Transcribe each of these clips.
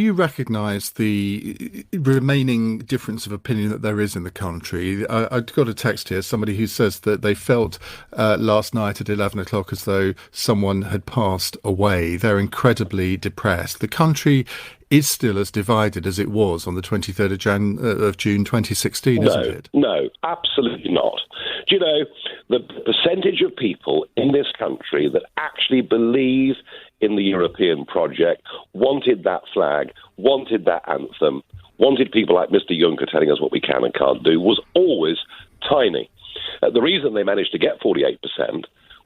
you recognise the remaining difference of opinion that there is in the country? I've got a text here, somebody who says that they felt last night at 11 o'clock as though someone had passed away. They're incredibly depressed. The country is still as divided as it was on the 23rd of June 2016, isn't it? No, absolutely not. Do you know, the percentage of people in this country that actually believe in the European project, wanted that flag, wanted that anthem, wanted people like Mr. Juncker telling us what we can and can't do, was always tiny. The reason they managed to get 48%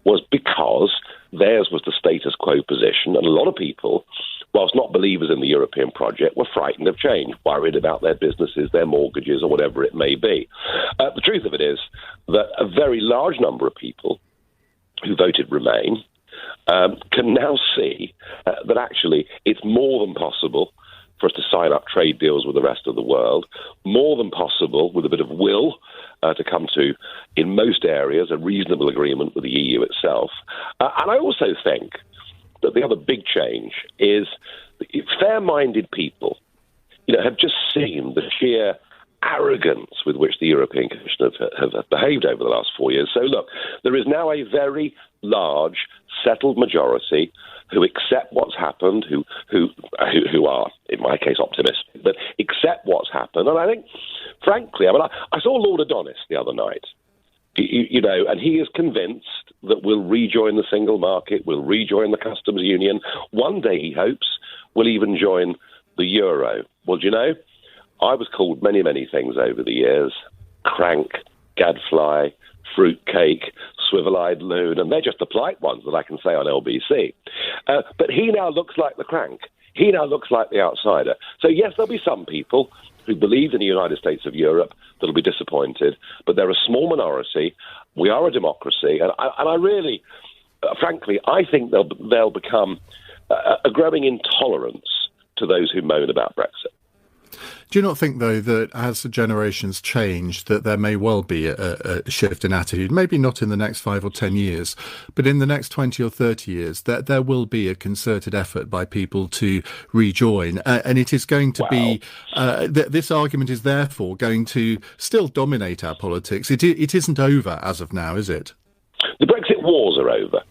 was because theirs was the status quo position, and a lot of people, whilst not believers in the European project, were frightened of change, worried about their businesses, their mortgages, or whatever it may be. The truth of it is that a very large number of people who voted Remain can now see that actually it's more than possible for us to sign up trade deals with the rest of the world, more than possible with a bit of will to come to, in most areas, a reasonable agreement with the EU itself. And I also think that the other big change is fair-minded people, have just seen the sheer arrogance with which the European Commission have behaved over the last 4 years. So look, there is now a very large, settled majority who accept what's happened, who are, in my case, optimistic, but accept what's happened. And I think, frankly, I saw Lord Adonis the other night, and he is convinced that we'll rejoin the single market, we'll rejoin the customs union. One day, he hopes, we'll even join the euro. Well, do you know, I was called many, many things over the years: crank, gadfly, fruitcake, swivel-eyed loon, and they're just the polite ones that I can say on LBC. But he now looks like the crank. He now looks like the outsider. So yes, there'll be some people who believe in the United States of Europe that'll be disappointed, but they're a small minority. We are a democracy, and I really, frankly, I think they'll become a growing intolerance to those who moan about Brexit. Do you not think, though, that as the generations change, that there may well be a shift in attitude? Maybe not in the next 5 or 10 years, but in the next 20 or 30 years, that there will be a concerted effort by people to rejoin. And it is going to be, this argument is therefore going to still dominate our politics. It isn't over as of now, is it? The Brexit wars are over.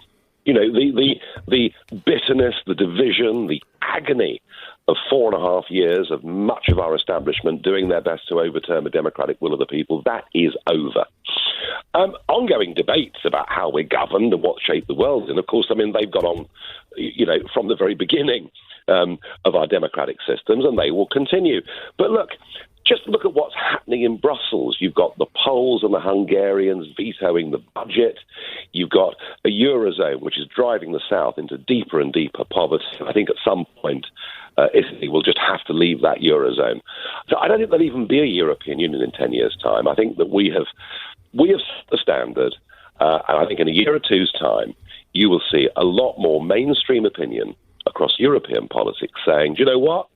The bitterness, the division, the agony of 4.5 years of much of our establishment doing their best to overturn the democratic will of the people, that is over. Ongoing debates about how we're governed and what shape the world's in, of course, they've gone on, from the very beginning of our democratic systems, and they will continue. But look, just look at what's happening in Brussels. You've got the Poles and the Hungarians vetoing the budget. You've got a Eurozone which is driving the South into deeper and deeper poverty. I think at some point Italy will just have to leave that Eurozone. So I don't think there'll even be a European Union in 10 years' time. I think that we have set the standard, and I think in a year or two's time, you will see a lot more mainstream opinion across European politics saying, do you know what?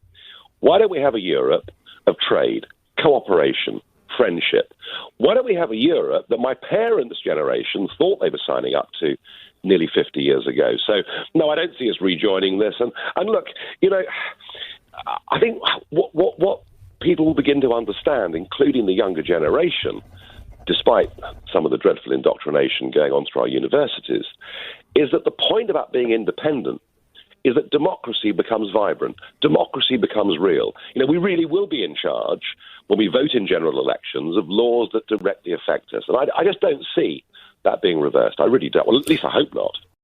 Why don't we have a Europe of trade, cooperation, friendship? Why don't we have a Europe that my parents' generation thought they were signing up to nearly 50 years ago? So, no, I don't see us rejoining this. And look, I think what people will begin to understand, including the younger generation, despite some of the dreadful indoctrination going on through our universities, is that the point about being independent is that democracy becomes vibrant. Democracy becomes real. We really will be in charge when we vote in general elections of laws that directly affect us. And I just don't see that being reversed. I really don't. Well, at least I hope not.